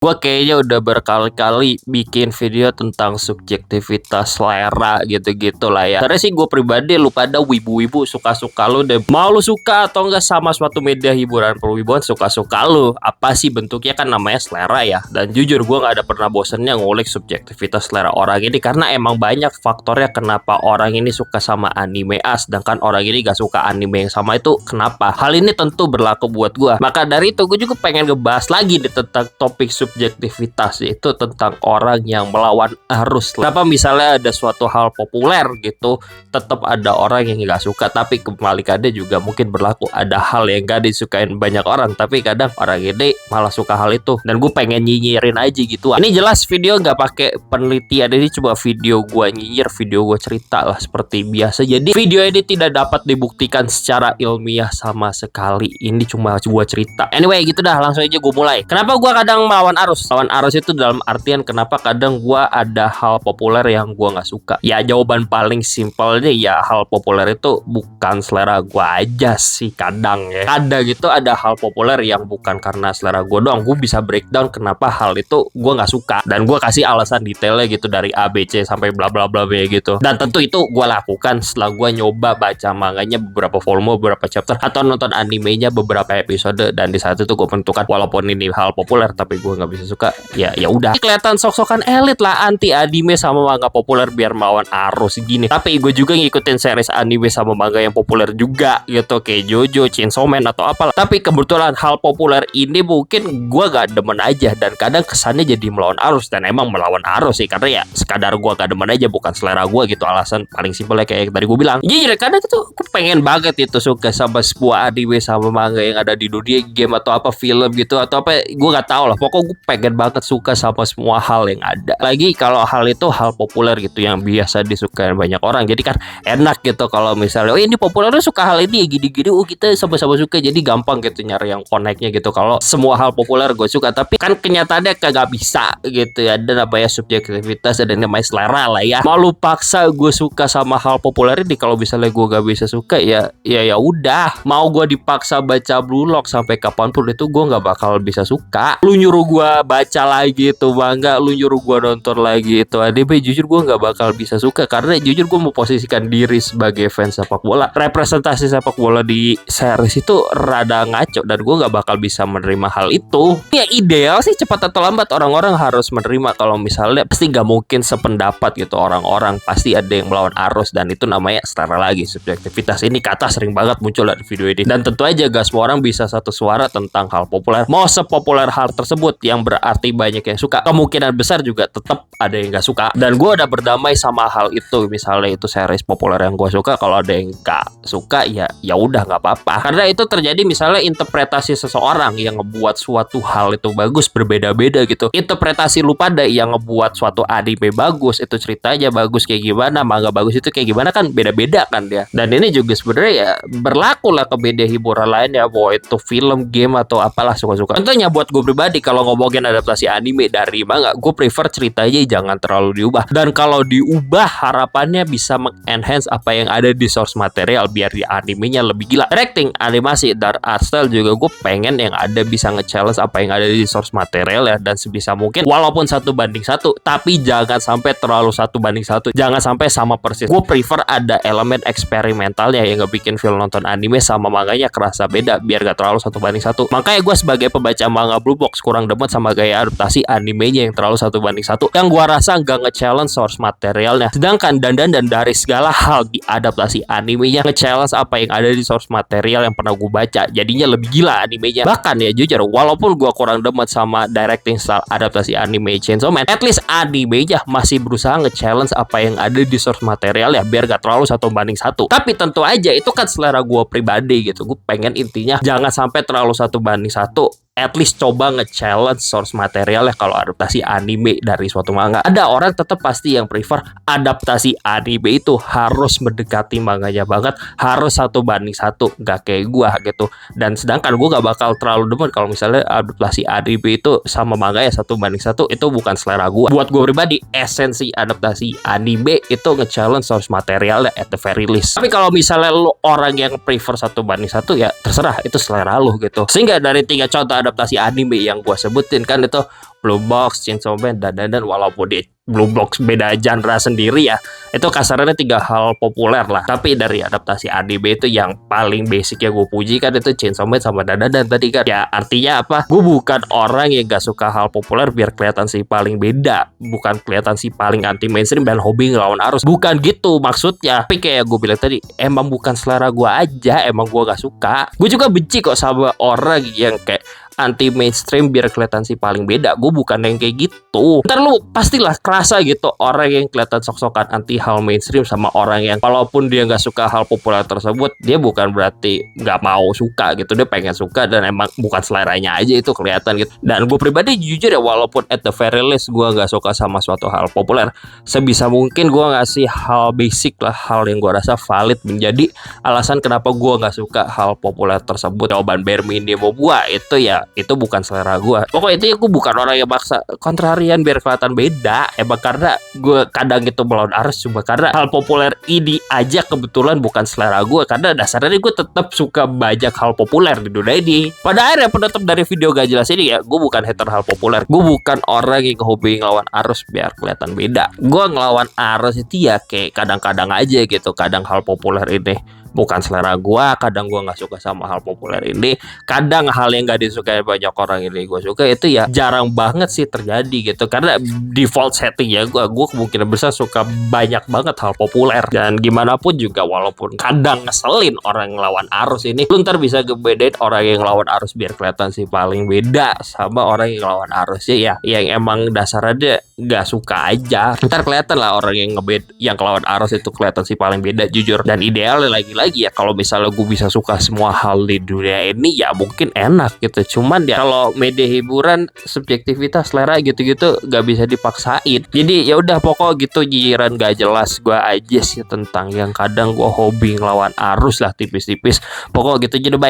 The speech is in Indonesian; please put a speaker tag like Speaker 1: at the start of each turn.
Speaker 1: Gua kayaknya udah berkali-kali bikin video tentang subjektivitas selera gitu-gitu lah ya. Karena sih gue pribadi lu pada wibu-wibu suka-suka lu deh. Mau lu suka atau enggak sama suatu media hiburan perwibuan suka-suka lu. Apa sih bentuknya kan namanya selera ya. Dan jujur gue nggak ada pernah bosennya ngulik subjektivitas selera orang ini. Karena emang banyak faktornya kenapa orang ini suka sama anime A. Sedangkan orang ini gak suka anime yang sama itu kenapa. Hal ini tentu berlaku buat gue. Maka dari itu gue juga pengen ngebahas lagi nih tentang topik subjektivitas, itu tentang orang yang melawan arus. Kenapa misalnya ada suatu hal populer gitu tetap ada orang yang nggak suka, tapi kebalikannya juga mungkin berlaku, ada hal yang gak disukain banyak orang tapi kadang orang ini malah suka hal itu. Dan gue pengen nyinyirin aja gitu. Ini jelas video nggak pakai penelitian, ini coba video gue nyinyir, video gue cerita lah seperti biasa. Jadi video ini tidak dapat dibuktikan secara ilmiah sama sekali, ini cuma gue cerita. Anyway gitu dah, langsung aja gue mulai. Kenapa gue kadang melawan arus? Lawan arus itu dalam artian kenapa kadang gua ada hal populer yang gua nggak suka. Ya jawaban paling simpelnya ya hal populer itu bukan selera gua aja sih kadang ya. Ada gitu, ada hal populer yang bukan karena selera gua doang. Gua bisa breakdown kenapa hal itu gua nggak suka. Dan gua kasih alasan detailnya gitu dari A, B, C sampai bla bla bla gitu. Dan tentu itu gua lakukan setelah gua nyoba baca manganya beberapa volume, beberapa chapter, atau nonton animenya beberapa episode. Dan di saat itu gua menentukan walaupun ini hal populer tapi gua nggak bisa suka, ya udah. Kelihatan sok-sokan elit lah anti anime sama manga populer biar melawan arus gini. Tapi gue juga ngikutin series anime sama manga yang populer juga gitu, kayak Jojo, Chainsaw Man atau apalah. Tapi kebetulan hal populer ini mungkin gue gak demen aja, dan kadang kesannya jadi melawan arus. Dan emang melawan arus sih, karena ya sekadar gue gak demen aja, bukan selera gue gitu. Alasan paling simpelnya kayak yang tadi gue bilang. Jadi kadang tuh gue pengen banget itu suka sama sebuah anime sama manga yang ada di dunia game atau apa, film gitu atau apa, gue gak tahu lah. Pokoknya gue pengen banget suka sama semua hal yang ada. Lagi kalau hal itu hal populer gitu yang biasa disukai banyak orang, jadi kan enak gitu kalau misalnya oh ini populer lu suka hal ini gini-gini, oh kita sama-sama suka, jadi gampang gitu nyari yang connectnya gitu kalau semua hal populer gue suka. Tapi kan kenyataannya kagak bisa gitu ya, ada namanya subjektivitas, ada namanya selera lah ya. Mau lu paksa gue suka sama hal populer ini, kalau misalnya gue gak bisa suka ya udah. Mau gue dipaksa baca Blue Lock sampai kapanpun itu gue gak bakal bisa suka. Lu nyuruh gue baca lagi itu manga, lu nyuruh gue nonton lagi itu anime, jujur gue nggak bakal bisa suka. Karena jujur gue memposisikan diri sebagai fans sepak bola, representasi sepak bola di series itu rada ngaco, dan gue nggak bakal bisa menerima hal itu. Ya ideal sih cepat atau lambat orang-orang harus menerima kalau misalnya pasti nggak mungkin sependapat gitu orang-orang, pasti ada yang melawan arus, dan itu namanya selera lagi, subjektivitas. Ini kata sering banget muncul dari video ini, dan tentu aja gak semua orang bisa satu suara tentang hal populer. Mau sepopuler hal tersebut yang berarti banyak yang suka, kemungkinan besar juga tetap ada yang gak suka. Dan gue udah berdamai sama hal itu. Misalnya itu series populer yang gue suka, kalau ada yang gak suka ya udah nggak apa-apa. Karena itu terjadi misalnya interpretasi seseorang yang ngebuat suatu hal itu bagus berbeda-beda gitu. Interpretasi lu pada yang ngebuat suatu anime bagus, itu ceritanya bagus kayak gimana, manga bagus itu kayak gimana, kan beda-beda kan dia. Dan ini juga sebenarnya ya berlaku lah ke media hiburan lain ya, mau itu film, game atau apalah, suka-suka. Contohnya buat gue pribadi, kalau ngomongin adaptasi anime dari manga, gue prefer ceritanya jangan terlalu diubah. Dan kalau diubah, harapannya bisa mengenhance apa yang ada di source material biar di animenya lebih gila. Directing, animasi, dan art style juga gue pengen yang ada bisa nge-challenge apa yang ada di source material ya. Dan sebisa mungkin walaupun 1:1, tapi jangan sampai terlalu 1:1. Jangan sampai sama persis. Gue prefer ada elemen eksperimentalnya yang ngebikin film nonton anime sama manganya kerasa beda, biar gak terlalu 1:1. Makanya gue sebagai pembaca manga Blue Box kurang demen sama gaya adaptasi animenya yang terlalu 1:1, yang gua rasa nggak nge-challenge source materialnya. Sedangkan dan dari segala hal di adaptasi animenya nge-challenge apa yang ada di source material yang pernah gua baca, jadinya lebih gila animenya. Bahkan ya jujur, walaupun gua kurang demen sama directing style adaptasi anime Chainsaw Man, at least animenya masih berusaha nge-challenge apa yang ada di source material ya, biar gak terlalu 1:1. Tapi tentu aja itu kan selera gua pribadi gitu. Gue pengen intinya jangan sampai terlalu 1:1. At least coba nge-challenge source material ya kalau adaptasi anime dari suatu manga. Ada orang tetap pasti yang prefer adaptasi anime itu harus mendekati manganya banget, harus 1:1, gak kayak gua gitu. Dan sedangkan gua gak bakal terlalu demen kalau misalnya adaptasi anime itu sama manga ya 1:1, itu bukan selera gua. Buat gua pribadi, esensi adaptasi anime itu nge-challenge source material ya at the very least. Tapi kalau misalnya lu orang yang prefer 1:1 ya terserah, itu selera lu gitu. Sehingga dari 3 contoh adaptasi anime yang gua sebutin kan itu Blue Box, Chainsaw Man, dan walaupun di Blue Box beda genre sendiri ya, itu kasarannya 3 hal populer lah. Tapi dari adaptasi anime itu yang paling basic yang gue puji kan itu Chainsaw Man sama dan tadi kan. Ya artinya apa? Gue bukan orang yang gak suka hal populer biar kelihatan si paling beda, bukan kelihatan si paling anti mainstream dan hobi ngelawan arus. Bukan gitu maksudnya. Tapi kayak gue bilang tadi, emang bukan selera gue aja, emang gue gak suka. Gue juga benci kok sama orang yang kayak anti mainstream biar kelihatan si paling beda. Gue bukan yang kayak gitu. Ntar lu pastilah kerasa gitu orang yang kelihatan sok-sokan anti hal mainstream sama orang yang walaupun dia nggak suka hal populer tersebut, dia bukan berarti nggak mau suka gitu, dia pengen suka dan emang bukan seleranya aja, itu kelihatan gitu. Dan gue pribadi jujur ya, walaupun at the very least gue nggak suka sama suatu hal populer, sebisa mungkin gue ngasih hal basic lah, hal yang gue rasa valid menjadi alasan kenapa gue nggak suka hal populer tersebut. Jawaban bare minimum gue itu ya, itu bukan selera gue. Pokoknya itu gue bukan orang yang maksa kontrarian biar kelihatan beda. Emang karena gue kadang itu melawan arus cuma karena hal populer ini aja kebetulan bukan selera gue. Karena dasarnya gue tetap suka banyak hal populer di dunia ini. Pada akhirnya penutup dari video gak jelas ini ya, gue bukan hater hal populer. Gue bukan orang yang hobi ngelawan arus biar kelihatan beda. Gue ngelawan arus itu ya kayak kadang-kadang aja gitu. Kadang hal populer ini bukan selera gua, kadang gua nggak suka sama hal populer ini, kadang hal yang nggak disukai banyak orang ini gua suka. Itu ya jarang banget sih terjadi gitu, karena default setting ya gua kemungkinan besar suka banyak banget hal populer. Dan gimana pun juga walaupun kadang ngeselin orang ngelawan arus ini, lu ntar bisa ngebedain orang yang ngelawan arus biar kelihatan sih paling beda sama orang yang ngelawan arusnya ya yang emang dasarnya nggak suka aja. Ntar kelihatan lah orang yang yang ngelawan arus itu kelihatan sih paling beda jujur. Dan idealnya lagi ya kalau misalnya gue bisa suka semua hal di dunia ini ya mungkin enak gitu. Cuman ya kalau media hiburan subjektivitas selera gitu-gitu gak bisa dipaksain. Jadi ya udah pokok gitu giliran gak jelas gue aja sih tentang yang kadang gue hobi ngelawan arus lah tipis-tipis. Pokok gitu jadi bye.